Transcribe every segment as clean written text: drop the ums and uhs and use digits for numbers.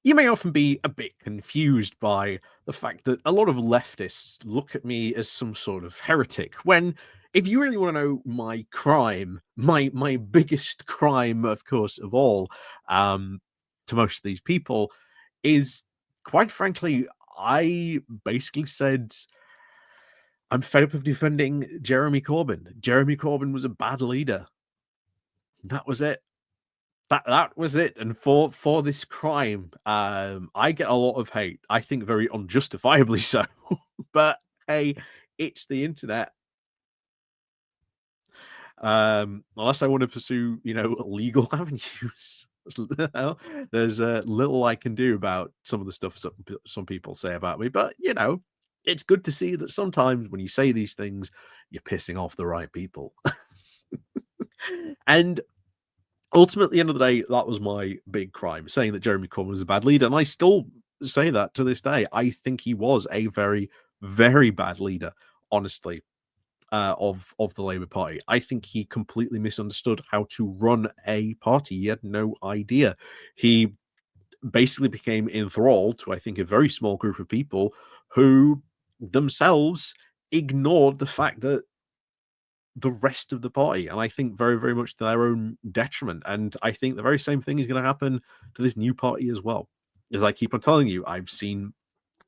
You may often be a bit confused by the fact that a lot of leftists look at me as some sort of heretic, when if you really want to know my crime, my biggest crime, of course, of all, um, to most of these people, is quite frankly, I basically said I'm fed up of defending Jeremy Corbyn. Jeremy Corbyn was a bad leader. That was it. That was it. And for this crime, I get a lot of hate. I think very unjustifiably so. But hey, it's the internet. Unless I want to pursue, legal avenues. There's little I can do about some of the stuff some people say about me. But it's good to see that sometimes when you say these things, you're pissing off the right people. And ultimately, at the end of the day, that was my big crime, saying that Jeremy Corbyn was a bad leader. And I still say that to this day. I think he was a very, very bad leader, honestly, of the Labour Party. I think he completely misunderstood how to run a party. He had no idea. He basically became enthralled to, I think, a very small group of people who themselves ignored the fact that the rest of the party, and I think very, very much to their own detriment. And I think the very same thing is going to happen to this new party as well. As I keep on telling you, I've seen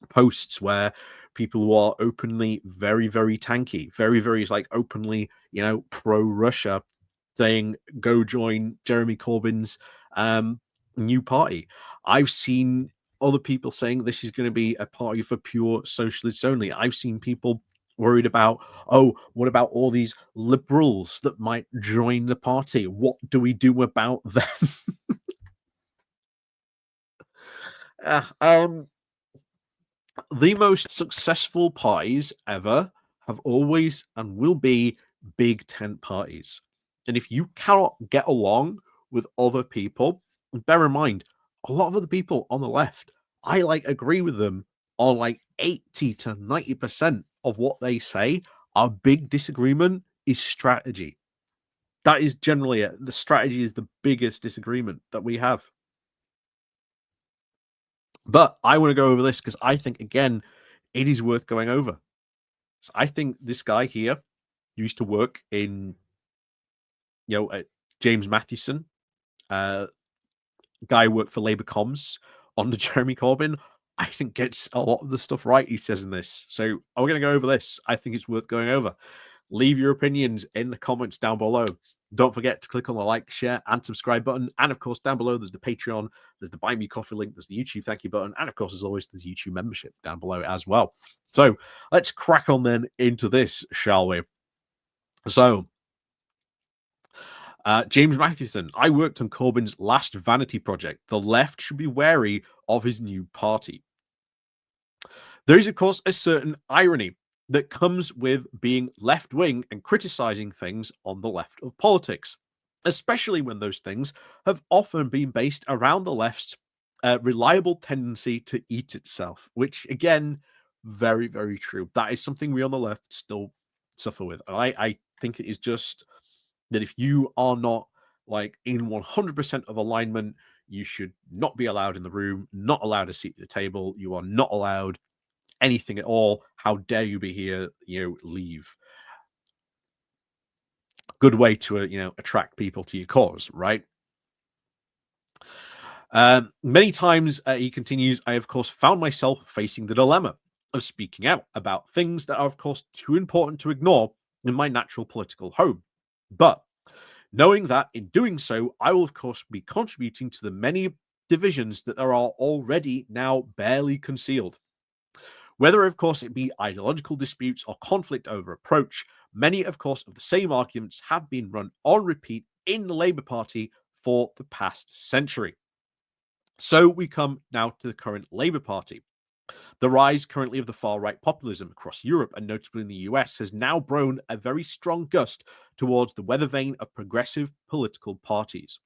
posts where people who are openly very, very tanky, very, very like openly, pro Russia, saying go join Jeremy Corbyn's new party. I've seen other people saying this is going to be a party for pure socialists only. I've seen people worried about, oh, what about all these liberals that might join the party? What do we do about them? uh, the most successful parties ever have always and will be big tent parties. And if you cannot get along with other people, bear in mind, a lot of other people on the left, I agree with them on 80 to 90% of what they say. Our big disagreement is strategy. That is generally it. The strategy is the biggest disagreement that we have. But I want to go over this because I think, again, it is worth going over. So I think this guy here used to work in, James Matthewson, guy who worked for Labour Comms under Jeremy Corbyn. I think gets a lot of the stuff right he says in this. So I'm going to go over this. I think it's worth going over. Leave your opinions in the comments down below. Don't forget to click on the like, share, and subscribe button. And of course, down below, there's the Patreon, there's the Buy Me Coffee link, there's the YouTube thank you button, and of course, as always, there's YouTube membership down below as well. So let's crack on then into this, shall we? So, James Matthewson, I worked on Corbyn's last Vanity project. The left should be wary of his new party. There is, of course, a certain irony that comes with being left-wing and criticizing things on the left of politics, especially when those things have often been based around the left's reliable tendency to eat itself, which, again, very, very true. That is something we on the left still suffer with. And I think it is just that if you are not in 100% of alignment, you should not be allowed in the room, not allowed a seat at the table. You are not allowed anything at all. How dare you be here? Leave. Good way to attract people to your cause, right? Many times, he continues, I of course found myself facing the dilemma of speaking out about things that are of course too important to ignore in my natural political home, but knowing that in doing so, I will of course be contributing to the many divisions that are already now barely concealed. Whether, of course, it be ideological disputes or conflict over approach, many, of course, of the same arguments have been run on repeat in the Labour Party for the past century. So we come now to the current Labour Party. The rise currently of the far-right populism across Europe and notably in the US has now blown a very strong gust towards the weather vane of progressive political parties.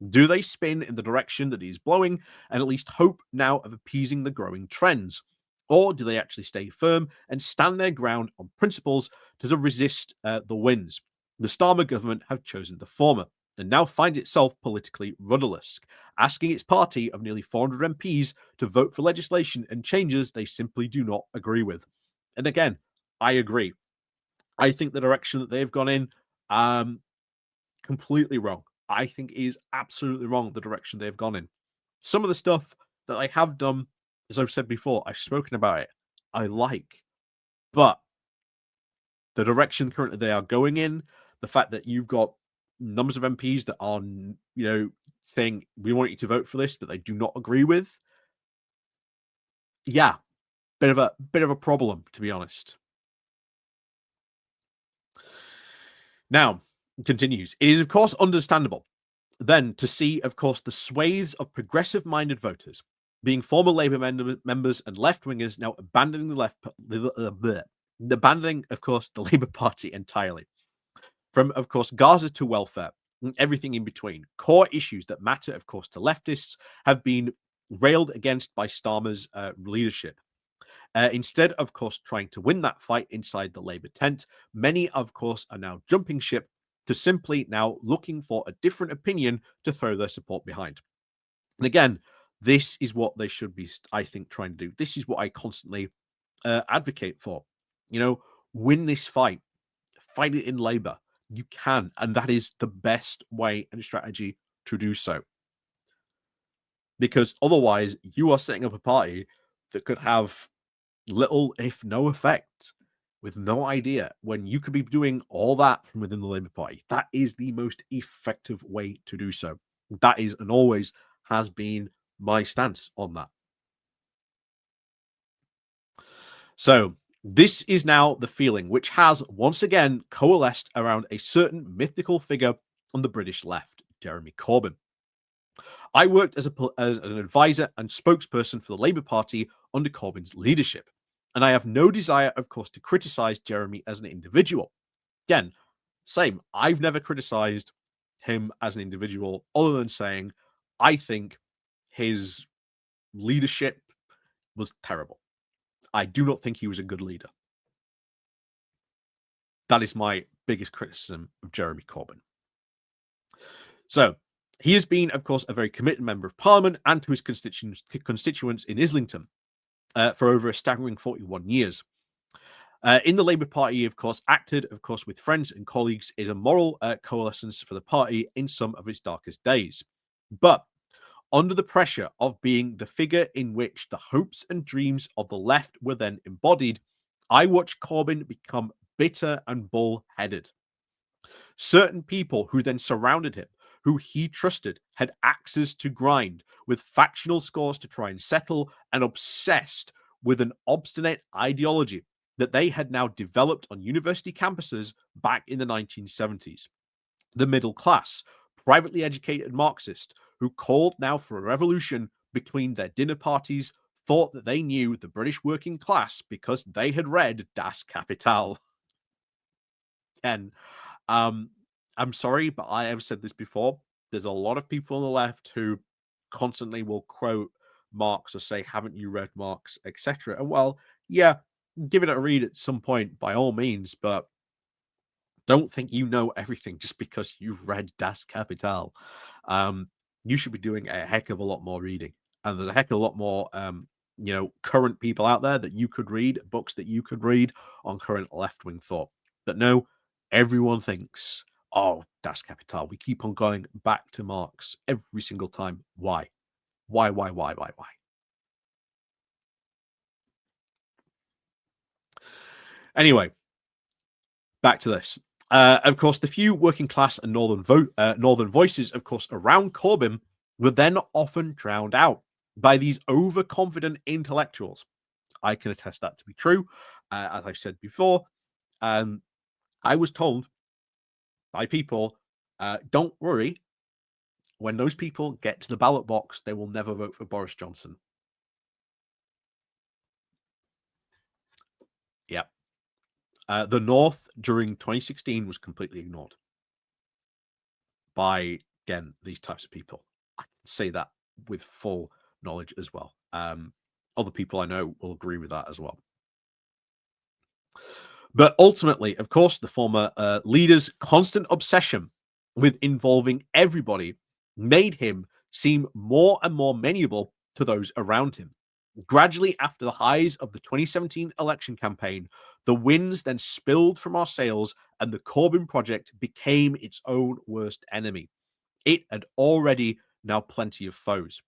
Do they spin in the direction that it is blowing and at least hope now of appeasing the growing trends? Or do they actually stay firm and stand their ground on principles to resist the winds? The Starmer government have chosen the former. and now finds itself politically rudderless, asking its party of nearly 400 MPs to vote for legislation and changes they simply do not agree with. And again, I agree. I think the direction that they've gone in, completely wrong. I think is absolutely wrong the direction they've gone in. Some of the stuff that I have done, as I've said before, I've spoken about it. I like, but the direction currently they are going in, the fact that you've got numbers of MPs that are, saying we want you to vote for this, but they do not agree with. Yeah, bit of a problem, to be honest. Now, it continues. It is, of course, understandable then to see, of course, the swathes of progressive-minded voters, being former Labour members and left-wingers, now abandoning abandoning, of course, the Labour Party entirely. From, of course, Gaza to welfare, and everything in between. Core issues that matter, of course, to leftists have been railed against by Starmer's leadership. Instead, of course, trying to win that fight inside the Labour tent, many, of course, are now jumping ship to simply now looking for a different opinion to throw their support behind. And again, this is what they should be, I think, trying to do. This is what I constantly advocate for. Win this fight, fight it in Labour. You can, and that is the best way and strategy to do so. Because otherwise, you are setting up a party that could have little, if no effect, with no idea, when you could be doing all that from within the Labour Party. That is the most effective way to do so. That is, and always has been, my stance on that. So, this is now the feeling which has once again coalesced around a certain mythical figure on the British left, Jeremy Corbyn. I worked as an advisor and spokesperson for the Labour Party under Corbyn's leadership, and I have no desire, of course, to criticise Jeremy as an individual. Again, same. I've never criticised him as an individual, other than saying I think his leadership was terrible. I do not think he was a good leader. That is my biggest criticism of Jeremy Corbyn. So, he has been, of course, a very committed member of Parliament and to his constituents in Islington for over a staggering 41 years. In the Labour Party, of course, acted, of course, with friends and colleagues in a moral coalescence for the party in some of its darkest days. But under the pressure of being the figure in which the hopes and dreams of the left were then embodied, I watched Corbyn become bitter and bull-headed. Certain people who then surrounded him, who he trusted, had axes to grind, with factional scores to try and settle, and obsessed with an obstinate ideology that they had now developed on university campuses back in the 1970s. The middle class, privately educated Marxist, who called now for a revolution between their dinner parties, thought that they knew the British working class because they had read Das Kapital. Ken, I'm sorry, but I have said this before. There's a lot of people on the left who constantly will quote Marx or say, "Haven't you read Marx?" etc. And well, yeah, give it a read at some point by all means, but don't think you know everything just because you've read Das Kapital. You should be doing a heck of a lot more reading, and there's a heck of a lot more, current people out there that you could read, books that you could read on current left-wing thought. But no, everyone thinks, oh, Das Kapital. We keep on going back to Marx every single time. Why? Why? Anyway, back to this. Of course, the few working class and northern voices, of course, around Corbyn were then often drowned out by these overconfident intellectuals. I can attest that to be true. As I said before, I was told by people, don't worry, when those people get to the ballot box, they will never vote for Boris Johnson. Yeah. The North during 2016 was completely ignored by, again, these types of people. I can say that with full knowledge as well. Other people I know will agree with that as well. But ultimately, of course, the former leader's constant obsession with involving everybody made him seem more and more amenable to those around him. Gradually, after the highs of the 2017 election campaign, the winds then spilled from our sails, and the Corbyn project became its own worst enemy. It had already now plenty of foes.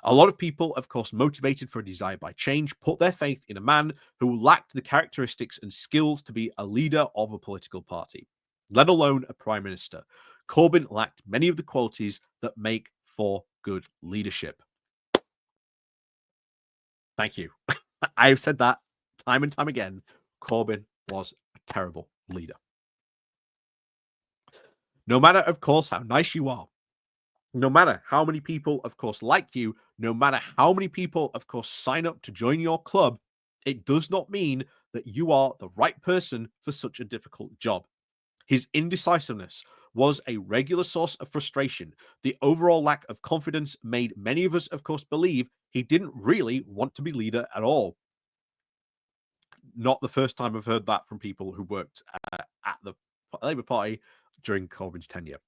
A lot of people, of course, motivated for a desire by change, put their faith in a man who lacked the characteristics and skills to be a leader of a political party, let alone a prime minister. Corbyn lacked many of the qualities that make for good leadership. Thank you. I've said that time and time again. Corbyn was a terrible leader. No matter, of course, how nice you are, no matter how many people, of course, like you, no matter how many people, of course, sign up to join your club, it does not mean that you are the right person for such a difficult job. His indecisiveness was a regular source of frustration. The overall lack of confidence made many of us, of course, believe he didn't really want to be leader at all. Not the first time I've heard that from people who worked at the Labour Party during Corbyn's tenure.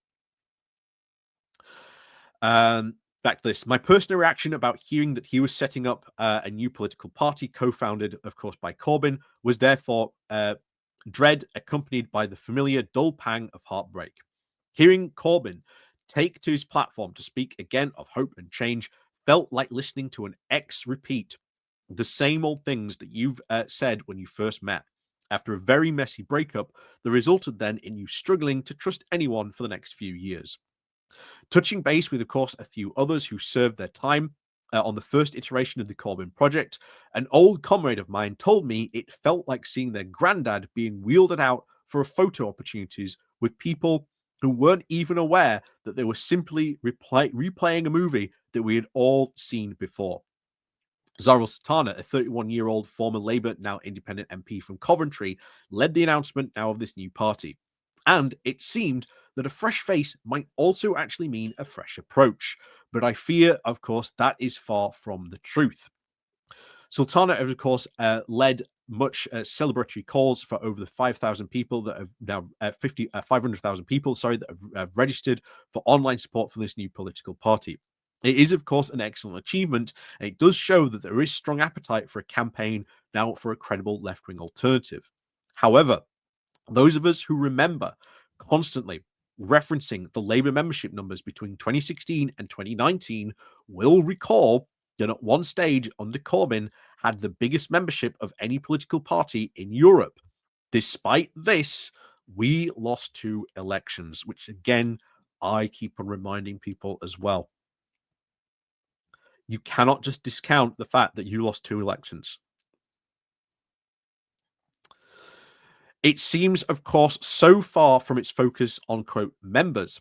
Back to this. My personal reaction about hearing that he was setting up a new political party, co-founded, of course, by Corbyn, was therefore dread, accompanied by the familiar dull pang of heartbreak. Hearing Corbyn take to his platform to speak again of hope and change felt like listening to an ex-repeat, the same old things that you've said when you first met. After a very messy breakup, that resulted then in you struggling to trust anyone for the next few years. Touching base with, of course, a few others who served their time on the first iteration of the Corbyn project, an old comrade of mine told me it felt like seeing their granddad being wheeled out for photo opportunities with people who weren't even aware that they were simply replaying a movie that we had all seen before. Zarah Sultana, a 31-year-old former Labour, now independent MP from Coventry, led the announcement now of this new party. And it seemed that a fresh face might also actually mean a fresh approach. But I fear, of course, that is far from the truth. Sultana, of course, led much celebratory calls for over the 5,000 people that have now 500,000 people, sorry, that have registered for online support for this new political party. It is, of course, an excellent achievement, and it does show that there is strong appetite for a campaign now for a credible left-wing alternative. However, those of us who remember constantly referencing the Labour membership numbers between 2016 and 2019 will recall that at one stage under Corbyn had the biggest membership of any political party in Europe. Despite this, we lost 2 elections, which again, I keep on reminding people as well. You cannot just discount the fact that you lost 2 elections. It seems, of course, so far from its focus on, quote, members,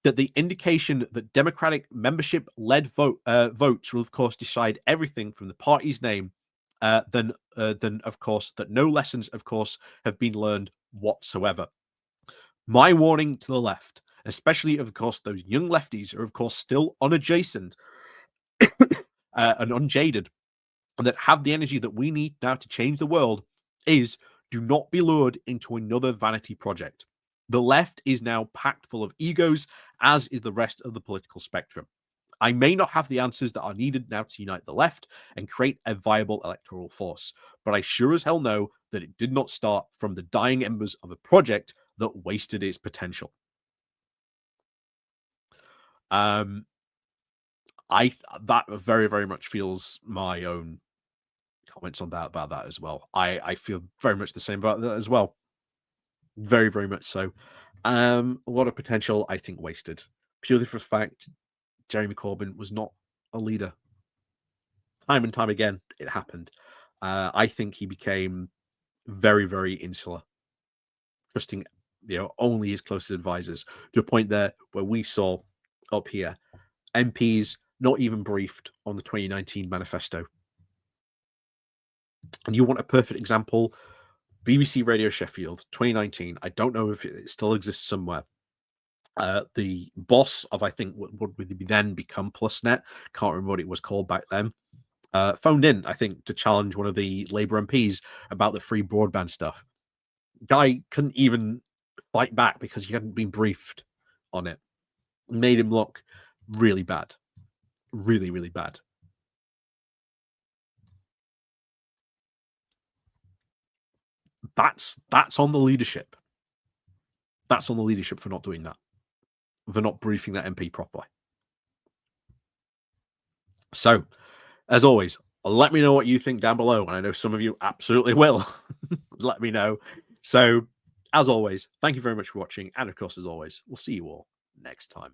that the indication that Democratic membership-led votes will, of course, decide everything from the party's name, then, of course, that no lessons, of course, have been learned whatsoever. My warning to the left, especially, of course, those young lefties are, of course, still unadjacent and unjaded, and that have the energy that we need now to change the world, is do not be lured into another vanity project. The left is now packed full of egos, as is the rest of the political spectrum. I may not have the answers that are needed now to unite the left and create a viable electoral force, but I sure as hell know that it did not start from the dying embers of a project that wasted its potential. That very, very much feels my own comments on that about that as well. I feel very much the same about that as well. Very, very much so. A lot of potential, I think, wasted purely for the fact Jeremy Corbyn was not a leader. Time and time again, it happened. I think he became very, very insular, trusting only his closest advisors to a point there where we saw up here MPs not even briefed on the 2019 manifesto. And you want a perfect example? BBC Radio Sheffield, 2019. I don't know if it still exists somewhere. The boss of, I think, what would then become PlusNet, can't remember what it was called back then, phoned in, I think, to challenge one of the Labour MPs about the free broadband stuff. Guy couldn't even fight back because he hadn't been briefed on it. Made him look really bad. Really, really bad. That's on the leadership. That's on the leadership for not doing that. For not briefing that MP properly. So, as always, let me know what you think down below. And I know some of you absolutely will. Let me know. So, as always, thank you very much for watching. And of course, as always, we'll see you all next time.